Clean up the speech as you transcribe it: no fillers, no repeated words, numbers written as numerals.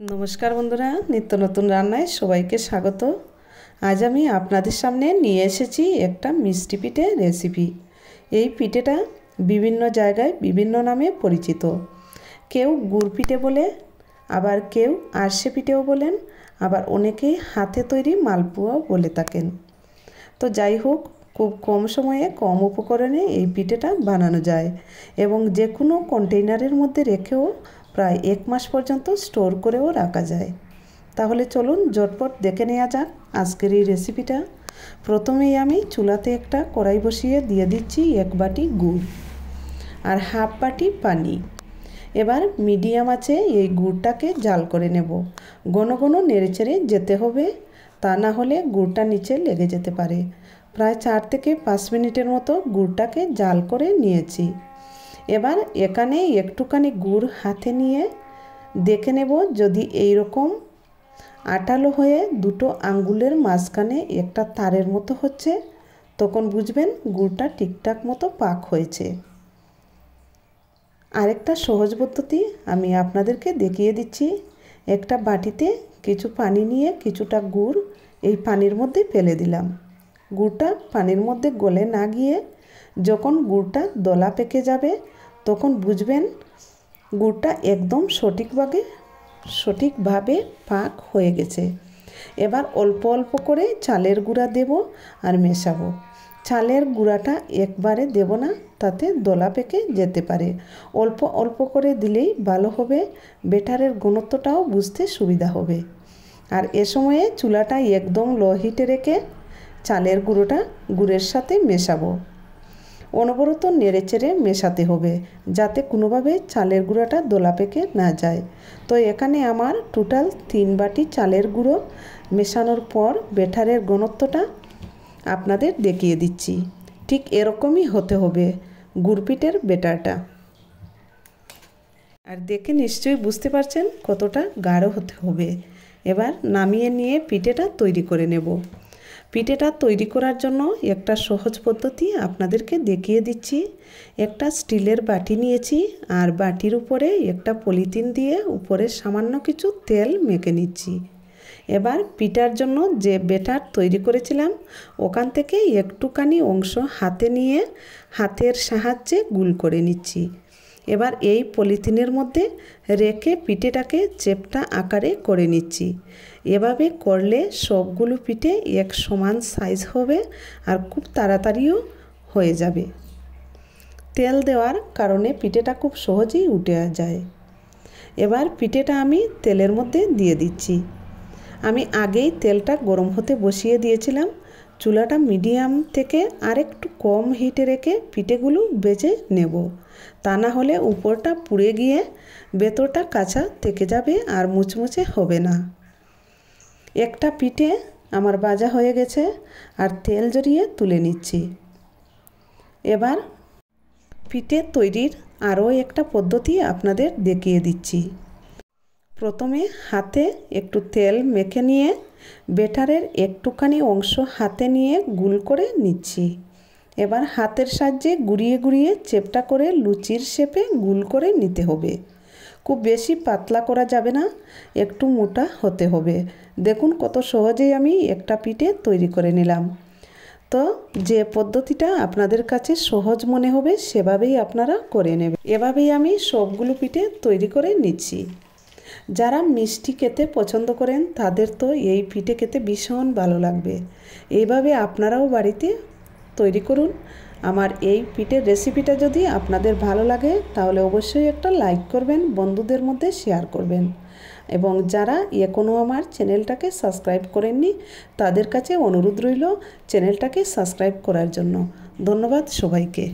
नमस्कार बंधुरा नित्य नतून रान्नाय सबाइके स्वागत। आज आमी आपनादेर सामने निये एसेछि एकटा मिष्टि पिठे रेसिपि। एई पिठेटा विभिन्न जायगाय विभिन्न नामे परिचित। केउ गुड़ पिठे बोले, आबार केउ आरशे पिठेओ बोलेन, आबार अनेकेई हाथे तैरी मालपुआओ बोले थाकेन। तो जाई होक खूब कम समये कम उपकरणे एई पिठेटा बानानो जाय एबं जे कोनो कन्टेइनारेर मধ্যে रेखेओ प्राय एक मास पर्यन्त स्टोर करेও রাখা যায়। তাহলে চলুন ঝটপট দেখে নেওয়া যাক আজকের এই রেসিপিটা। প্রথমেই আমি চুলাতে একটা কড়াই বসিয়ে দিয়ে দিচ্ছি এক বাটি গুড় আর হাফ বাটি পানি। এবার মিডিয়াম আঁচে এই গুড়টাকে জাল করে নেব। ঘন ঘন নেড়েচেড়ে যেতে হবে, তা না হলে গুড়টা নিচে লেগে যেতে পারে। প্রায় 4 থেকে 5 মিনিটের মতো গুড়টাকে জাল করে নিয়েছি। এবার এখানে একটুখানি গুড় হাতে নিয়ে দেখে নেব যদি এই রকম আঠালো হয়ে দুটো আঙ্গুলের মাঝখানে একটা তারের মতো হচ্ছে, তখন বুঝবেন গুড়টা ঠিকঠাক মতো পাক হয়েছে। আরেকটা সহজ পদ্ধতি আমি আপনাদেরকে দেখিয়ে দিচ্ছি। একটা বাটিতে কিছু পানি নিয়ে কিছুটা গুড় এই পানির মধ্যে ফেলে দিলাম। গুড়টা পানির মধ্যে গলে না গিয়ে যখন গুড়টা দলা পেকে যাবে তখন বুঝবেন গুড়টা একদম সঠিকভাবে পাক হয়ে গেছে। এবার অল্প অল্প করে চালের গুঁড়া দেব আর মেশাবো। চালের গুঁড়াটা একবারে দেব না, তাতে দলা পেকে যেতে পারে। অল্প অল্প করে দিলেই ভালো হবে, ব্যাটারের ঘনত্বটাও বুঝতে সুবিধা হবে। আর এ সময়ে চুলাটা একদম লো হিটে রেখে চালের গুঁড়োটা গুড়ের সাথে মেশাবো। অনবরত নেড়েচেড়ে মেশাতে হবে যাতে কোনোভাবে চালের গুঁড়োটা দলা পেকে না যায়। তো এখানে আমার টোটাল 3 বাটি চালের গুঁড়ো মেশানোর পর ব্যাটারের ঘনত্বটা আপনাদের দেখিয়ে দিচ্ছি। ঠিক এরকমই হতে হবে গুড় পিঠের ব্যাটারটা। আর দেখে নিশ্চয়ই বুঝতে পারছেন কতটা গাঢ় হতে হবে। এবার নামিয়ে নিয়ে পিঠেটা তৈরি করে নেব। পিঠেটা তৈরি করার জন্য একটা সহজ পদ্ধতি আপনাদেরকে দেখিয়ে দিচ্ছি। একটা স্টিলের বাটি নিয়েছি আর বাটির উপরে একটা পলিথিন দিয়ে উপরে সামান্য কিছু তেল মেখে নিচ্ছি। এবার পিঠার জন্য যে ব্যাটার তৈরি করেছিলাম ওখান থেকে একটুখানি অংশ হাতে নিয়ে হাতের সাহায্যে গোল করে নিচ্ছি। এবার এই পলিথিনের মধ্যে রেখে পিঠেটাকে চেপটা আকারে করে নিচ্ছি। এভাবে করলে সবগুলো পিঠে এক সমান সাইজ হবে আর খুব তাড়াতাড়িও হয়ে যাবে। তেল দেওয়ার কারণে পিঠেটা খুব সহজেই উঠে যায়। এবার পিঠেটা আমি তেলের মধ্যে দিয়ে দিচ্ছি। আমি আগেই তেলটা গরম হতে বসিয়ে দিয়েছিলাম। চুলাটা মিডিয়াম থেকে আরেকটু কম হিটে রেখে পিঠেগুলো ভেজে নেব, তা না হলে উপরটা পুড়ে গিয়ে ভেতরটা কাঁচা থেকে যাবে আর মুচমুচে হবে না। একটা পিঠে আমার ভাজা হয়ে গেছে আর তেল জড়িয়ে তুলে নিচ্ছি। এবার পিঠে তৈরির আরও একটা পদ্ধতি আপনাদের দেখিয়ে দিচ্ছি। প্রথমে হাতে একটু তেল মেখে নিয়ে ব্যাটারের একটুখানি অংশ হাতে নিয়ে গোল করে নিচ্ছি। এবার হাতের সাহায্যে ঘুরিয়ে ঘুরিয়ে চেপটা করে লুচির শেপে গোল করে নিতে হবে। খুব বেশি পাতলা করা যাবে না, একটু মোটা হতে হবে। দেখুন কত সহজেই আমি একটা পিঠে তৈরি করে নিলাম। তো যে পদ্ধতিটা আপনাদের কাছে সহজ মনে হবে সেভাবেই আপনারা করে নেবেন। এভাবেই আমি সবগুলো পিঠে তৈরি করে নিচ্ছি। যারা মিষ্টি খেতে পছন্দ করেন তাদের তো এই পিঠে খেতে ভীষণ ভালো লাগবে। এইভাবে আপনারাও বাড়িতে তৈরি করুন। আমার এই পিঠের রেসিপিটা যদি আপনাদের ভালো লাগে তাহলে অবশ্যই একটা লাইক করবেন, বন্ধুদের মধ্যে শেয়ার করবেন এবং যারা এখনও আমার চ্যানেলটাকে সাবস্ক্রাইব করেননি তাদের কাছে অনুরোধ রইল চ্যানেলটাকে সাবস্ক্রাইব করার জন্য। ধন্যবাদ সবাইকে।